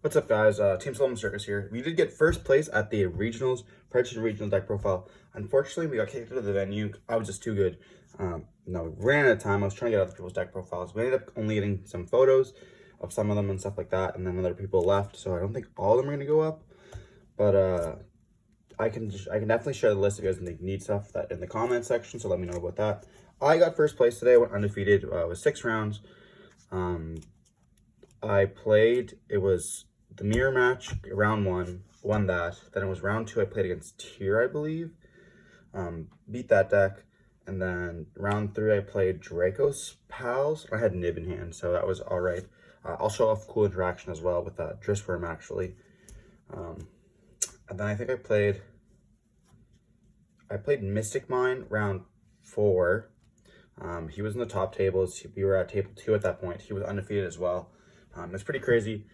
What's up, guys? Team Solemn Circus here. We did get first place at the regionals, Fredericton regional deck profile. Unfortunately, we got kicked out of the venue. I was just too good. No, we ran out of time. I was trying to get other people's deck profiles. We ended up only getting some photos of some of them and stuff like that, and then other people left. So I don't think all of them are gonna go up. But I can definitely share the list if you guys need stuff that in the comment section. So let me know about that. I got first place today. I went undefeated. It was 6 rounds. I played. It was the mirror match, round 1, won that. Then it was round 2, I played against Tier, I believe. Beat that deck. And then round 3, I played Draco's Pals. I had Nib in hand, so that was alright. I'll show off cool interaction as well with Dristworm, actually. And then I think I played Mystic Mine round 4. He was in the top tables. We were at table 2 at that point. He was undefeated as well. It's pretty crazy.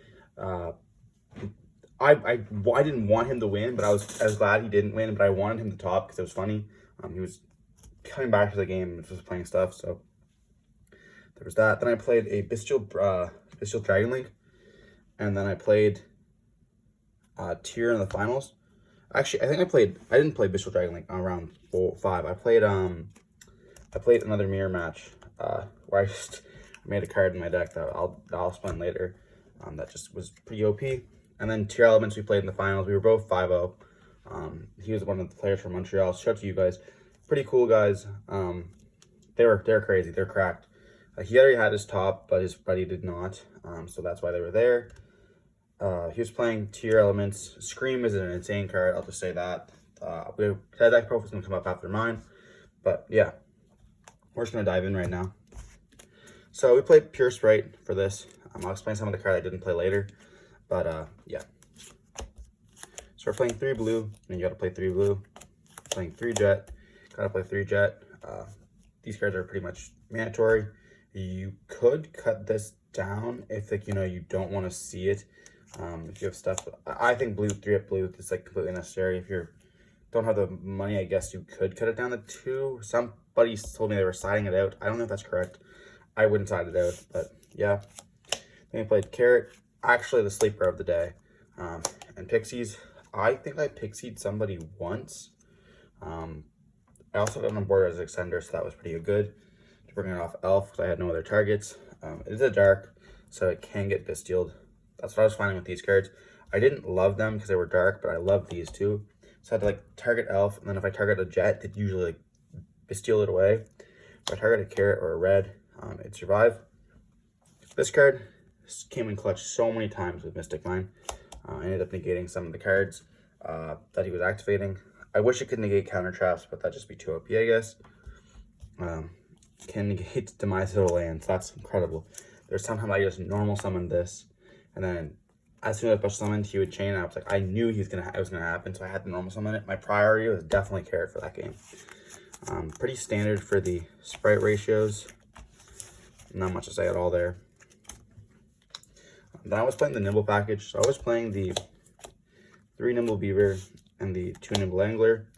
I didn't want him to win, but I was glad he didn't win. But I wanted him to top because it was funny. He was coming back to the game and just playing stuff. So there was that. Then I played a Bystial Dragon Link, and then I played Tier in the finals. Actually, I didn't play Bystial Dragon Link on round 5. I played another mirror match where I made a card in my deck that I'll explain later. That just was pretty OP. And then Tier Elements we played in the finals. We were both 5-0. He was one of the players from Montreal. Shout out to you guys. Pretty cool guys. They're crazy. They're cracked. He already had his top, but his buddy did not. So that's why they were there. He was playing Tier Elements. Scream is an insane card. I'll just say that. That deck profile is going to come up after mine. But yeah, we're just going to dive in right now. So we played pure Spright for this. I'll explain some of the cards I didn't play later. But yeah. So we're playing 3 blue, and you got to play 3 blue. Playing 3 jet, got to play 3 jet. These cards are pretty much mandatory. You could cut this down if you don't want to see it. If you have stuff, I think 3 blue is completely necessary. If you don't have the money, I guess you could cut it down to 2. Somebody told me they were siding it out. I don't know if that's correct. I wouldn't side it out, but yeah. Then we played Carrot, actually the sleeper of the day. And Pixies, I think I Pixied somebody once. I also got on board as Extender, so that was pretty good. To bring it off Elf, because I had no other targets. It is a dark, so it can get Bystialed. That's what I was finding with these cards. I didn't love them because they were dark, but I love these too. So I had to target Elf, and then if I target a jet, they'd usually Bystial it away. If I target a Carrot or a red, it'd survive. This card came in clutch so many times with Mystic Mine. I ended up negating some of the cards that he was activating. I wish it could negate counter traps, but that'd just be too OP, I guess. Can negate Demise Total Lands. That's incredible. There's sometimes I just normal summon this, and then as soon as I special summoned, he would chain. I was like, I knew it was gonna happen, so I had to normal summon it. My priority was definitely Carrot for that game. Pretty standard for the sprite ratios. Not much to say at all there. Then I was playing the Nimble package. So I was playing the 3 Nimble Beaver and the 2 Nimble Angler.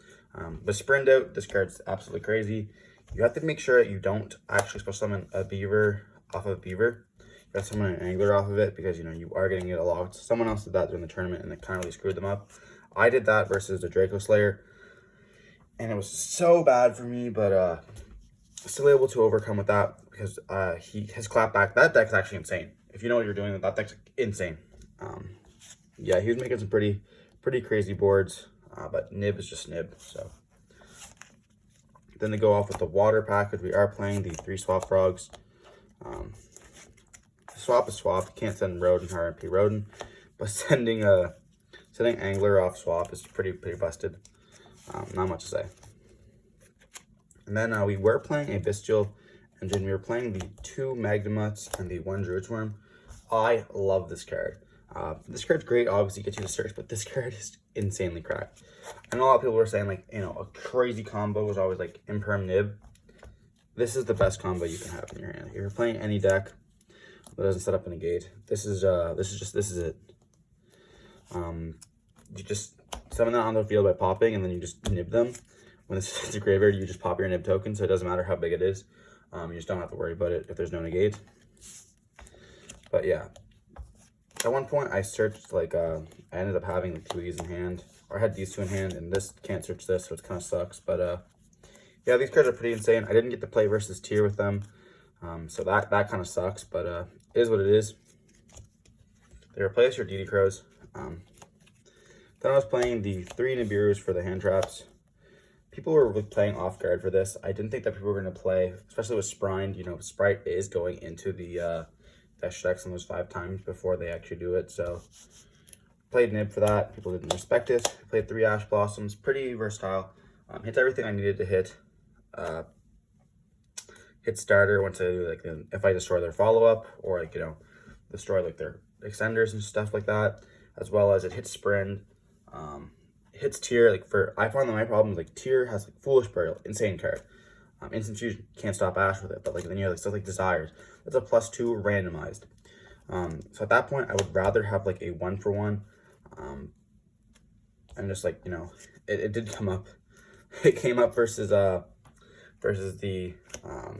The Sprint Out, this card's absolutely crazy. You have to make sure that you don't actually special summon a Beaver off of a Beaver. You have to summon an Angler off of it because you are getting it locked. Someone else did that during the tournament and it kind of really screwed them up. I did that versus the Draco Slayer. And it was so bad for me, but still able to overcome with that because his clapback, that deck's actually insane. If you know what you're doing, that deck's insane. Yeah, he was making some pretty crazy boards, but Nib is just Nib. So then to go off with the water package, we are playing the 3 Swap Frogs. Swap is swap. Can't send Rodin, RMP Rodin, but sending Angler off swap is pretty busted. Not much to say. And then we were playing a Bystial engine. We were playing the 2 Magnamuts and the 1 Druidsworm. I love this card. This card's great, obviously, gets you to search, but this card is insanely cracked. I know a lot of people were saying, a crazy combo was always, Imperm Nib. This is the best combo you can have in your hand. If you're playing any deck that doesn't set up a negate, this is it. You just summon that on the field by popping, and then you just nib them. When it's a graveyard, you just pop your nib token, so it doesn't matter how big it is. You just don't have to worry about it if there's no negate. But yeah, At one point, I searched, like, I ended up having like 2 of these in hand. Or I had these 2 in hand, and this can't search this, so it kind of sucks. But, yeah, these cards are pretty insane. I didn't get to play versus tier with them, so that kind of sucks. But, it is what it is. They replace your DD Crows. Then I was playing the 3 Nibiru's for the hand traps. People were really playing off guard for this. I didn't think that people were going to play, especially with Spright. You know, Spright is going into the extra decks almost 5 times before they actually do it. So, played Nib for that. People didn't respect it. Played 3 Ash Blossoms. Pretty versatile. Hit everything I needed to hit. Hit starter once I do, like, if I destroy their follow-up, or, like, you know, destroy, like, their extenders and stuff like that. As well as it hits Sprint. Hits tier, like, I found that my problem is, like, tier has, like, Foolish Burial, insane card. Instant Fusion, can't stop Ash with it, but, like, then you have, like, stuff like Desires. That's a +2 randomized. So at that point, I would rather have, like, a 1-for-1. And just, like, you know, it did come up. It came up versus the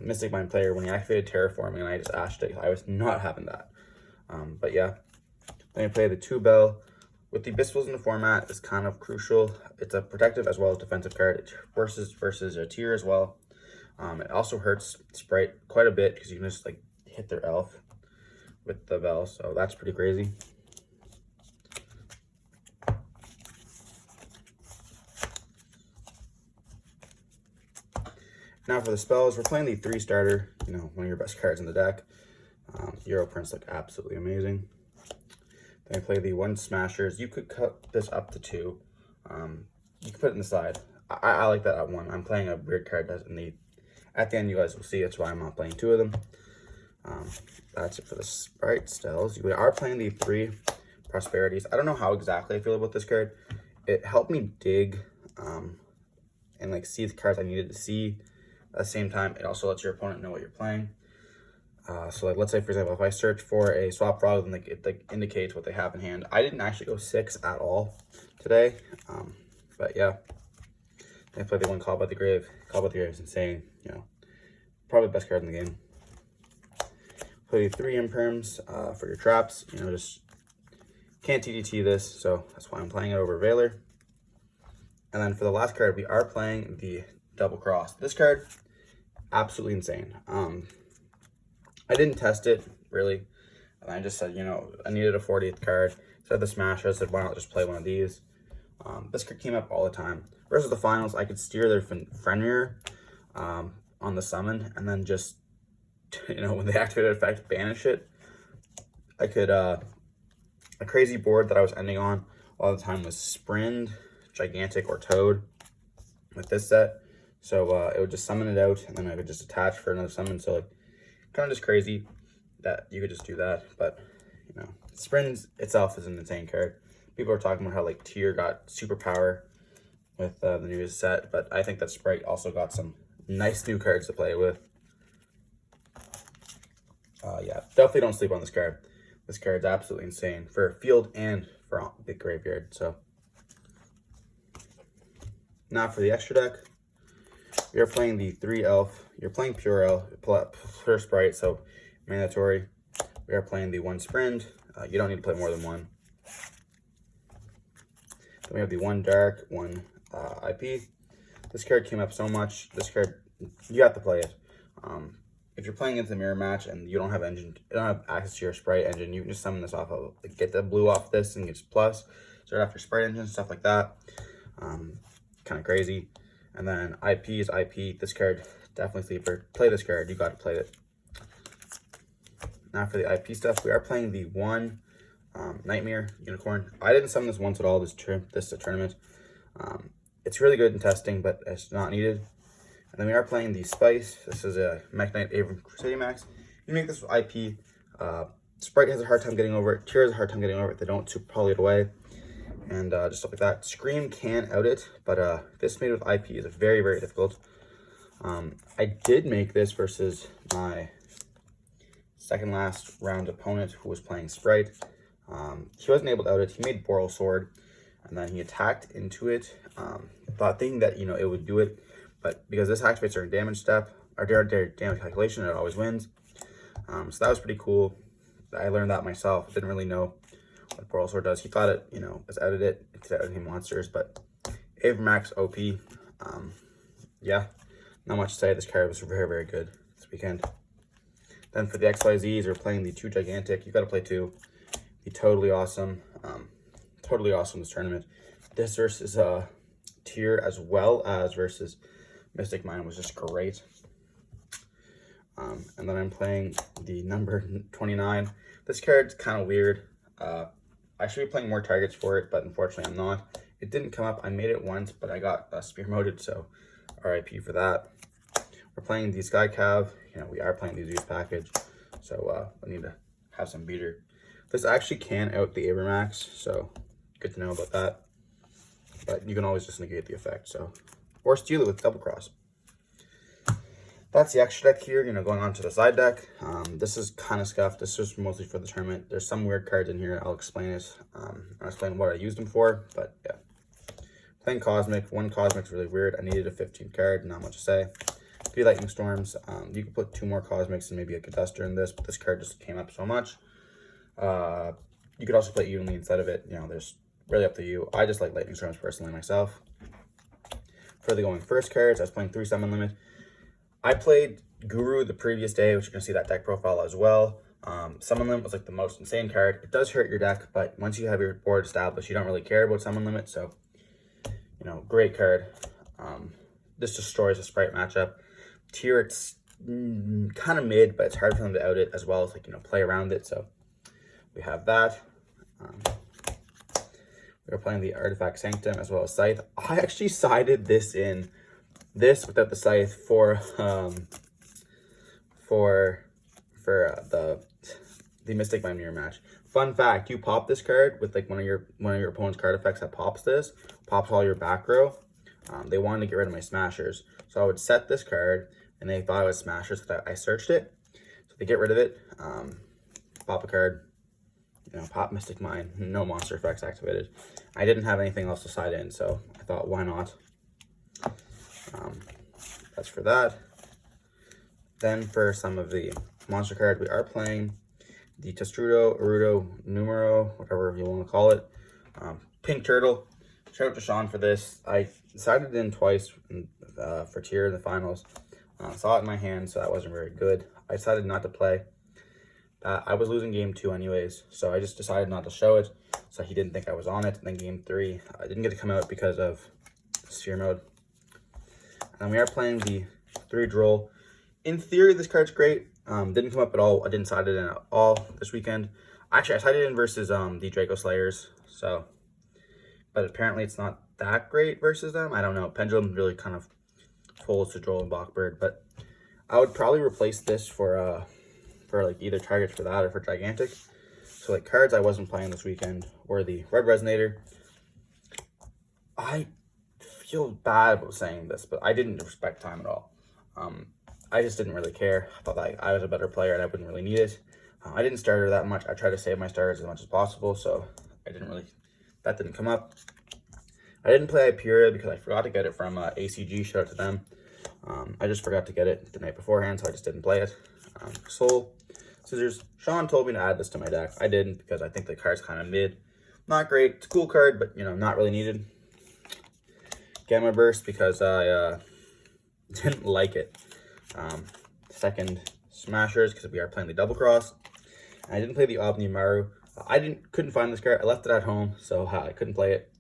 Mystic Mind player when he activated Terraforming, and I just Ashed it. I was not having that. But yeah, then I play the 2 Bell. With the Bystials in the format, it's kind of crucial. It's a protective as well as defensive card. It versus a tier as well. It also hurts Spright quite a bit because you can just, like, hit their elf with the Bell, so that's pretty crazy. Now for the spells, we're playing the 3 starter, you know, one of your best cards in the deck. Euro prints look absolutely amazing. Then I play the 1 Smashers. You could cut this up to 2. You can put it in the side. I like that at 1. I'm playing a weird card that doesn't need. At the end, you guys will see. That's why I'm not playing 2 of them. That's it for the Spright styles. We are playing the 3 Prosperities. I don't know how exactly I feel about this card. It helped me dig and, like, see the cards I needed to see. At the same time, it also lets your opponent know what you're playing. So, like, let's say, for example, if I search for a Swap Frog, then, like, it, like, indicates what they have in hand. I didn't actually go 6 at all today. But, yeah. I played the 1 Call by the Grave. Call by the Grave is insane. You know, probably the best card in the game. Play the 3 Imperms for your traps. You know, just can't TDT this, so that's why I'm playing it over Veiler. And then for the last card, we are playing the Double Cross. This card, absolutely insane. I didn't test it, really. And I just said, you know, I needed a 40th card. So I had the Smash. I said, why not just play one of these? This card came up all the time. Versus the finals, I could steer their friend mirror on the summon, and then just, you know, when they activated effect, banish it. I could, a crazy board that I was ending on all the time was Sprint, Gigantic, or Toad with this set. So it would just summon it out, and then I could just attach for another summon. So, like, kind of just crazy that you could just do that. But, you know, Sprint itself is an insane card. People are talking about how, like, Tier got superpower with the new set, but I think that Spright also got some nice new cards to play with. Yeah, definitely don't sleep on this card. This card's absolutely insane for field and for the graveyard. So now for the extra deck, we are playing the 3 Elf. You're playing Pure Elf, Pure Spright, so mandatory. We are playing the 1 Sprint. You don't need to play more than 1. Then we have the 1 Dark, 1 IP. This card came up so much. This card, you have to play it. If you're playing into the mirror match and you don't have access to your Spright engine, you can just summon this off of, like, get the blue off this and get plus. Start off your Spright engine, stuff like that. Kind of crazy. And then IP is IP. This card, definitely sleeper. Play this card. You got to play it. Now for the IP stuff, we are playing the 1 Nightmare Unicorn. I didn't summon this once at all. This tournament. It's really good in testing, but it's not needed. And then we are playing the Spice. This is a Mech Knight Avram Crusader Max. You make this with IP. Spright has a hard time getting over it. Tier has a hard time getting over it. They don't super poly it away. And just stuff like that. Scream can out it, but this made with IP is very, very difficult. I did make this versus my second last round opponent who was playing Spright. He wasn't able to out it. He made Boral Sword, and then he attacked into it, thinking that, you know, it would do it. But because this activates our damage step, our damage calculation, it always wins. So that was pretty cool. I learned that myself. I didn't really know. like Borrelsor does. He thought it, you know, was out of it. It could out any monsters, but Avermax OP. Yeah, not much to say. This card was very, very good this weekend. Then for the XYZs, we're playing the 2 Gigantic. You got to play 2. Be totally awesome. Totally awesome this tournament. This versus Tier as well as versus Mystic Mine was just great. And then I'm playing the number 29. This card's kind of weird. I should be playing more targets for it, but unfortunately I'm not. It didn't come up. I made it once, but I got spear moded, so RIP for that. We're playing the Sky Cav. You know, we are playing the Zeus package, so we need to have some beater. This actually can out the Avermax, so good to know about that. But you can always just negate the effect, so, or steal it with Double Cross. That's the extra deck here, you know, going on to the side deck. This is kind of scuffed. This is mostly for the tournament. There's some weird cards in here. I'll explain it. I'll explain what I used them for, but yeah. Playing Cosmic. One Cosmic's really weird. I needed a 15th card, not much to say. 3 Lightning Storms. You could put 2 more Cosmics and maybe a Caduster in this, but this card just came up so much. You could also play Evenly instead of it. You know, there's really up to you. I just like Lightning Storms personally myself. For the going first cards, I was playing 3 Summon Limit. I played Guru the previous day, which you can see that deck profile as well. Summon Limit was like the most insane card. It does hurt your deck, but once you have your board established, you don't really care about Summon Limit. So, you know, great card. This destroys a Spright matchup. Tier, it's kind of mid, but it's hard for them to out it as well as, like, you know, play around it. So we have that. We're playing the Artifact Sanctum as well as Scythe. I actually sided this in. This without the Scythe for the Mystic Mine mirror match. Fun fact: you pop this card with like one of your opponent's card effects that pops all your back row. They wanted to get rid of my Smashers, so I would set this card, and they thought it was Smashers because I searched it. So they get rid of it. Pop a card. You know, pop Mystic Mine. No monster effects activated. I didn't have anything else to side in, so I thought, why not? That's for that. Then for some of the monster cards, we are playing the Testrudo, Arudo, Numero, whatever you want to call it. Pink Turtle. Shout out to Sean for this. I sided in twice for tier in the finals. Saw it in my hand, so that wasn't very good. I decided not to play. I was losing game 2 anyways, so I just decided not to show it, so he didn't think I was on it. And then game 3, I didn't get to come out because of sphere mode. And we are playing the 3 Droll. In theory, this card's great. Didn't come up at all. I didn't side it in at all this weekend. Actually, I sided in versus the Draco Slayers. So, but apparently it's not that great versus them. I don't know. Pendulum really kind of pulls to Droll and Bachbird. But I would probably replace this for like either targets for that or for Gigantic. So like cards I wasn't playing this weekend were the Red Resonator. I feel bad about saying this, but I didn't respect time at all. I just didn't really care. I thought that I was a better player and I wouldn't really need it. I didn't start her that much. I tried to save my starters as much as possible, so that didn't come up. I didn't play Hyperia because I forgot to get it from ACG. Shout out to them. I just forgot to get it the night beforehand, so I just didn't play it. Soul Scissors. Sean told me to add this to my deck. I didn't because I think the card's kind of mid. Not great. It's a cool card, but, you know, not really needed. Gamma Burst because I didn't like it. Second Smashers because we are playing the Double Cross. And I didn't play the Omni Maru. Couldn't find this card. I left it at home, so I couldn't play it.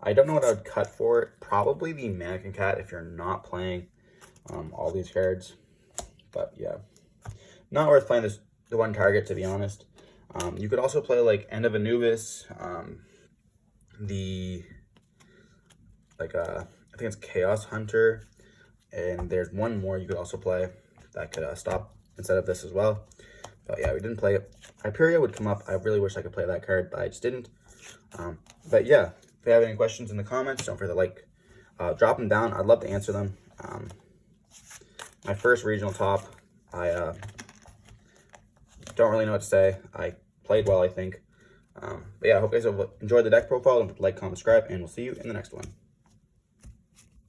I don't know what I would cut for it. Probably the Mannequin Cat if you're not playing all these cards. But yeah, not worth playing the one target, to be honest. You could also play like End of Anubis, I think it's Chaos Hunter, and there's one more you could also play that could stop instead of this as well. But yeah, we didn't play it. Hyperia would come up. I really wish I could play that card, but I just didn't. But yeah, if you have any questions in the comments, don't forget to drop them down. I'd love to answer them. My first regional top, I don't really know what to say. I played well, I think. But yeah, I hope you guys have enjoyed the deck profile. Like, comment, subscribe, and we'll see you in the next one.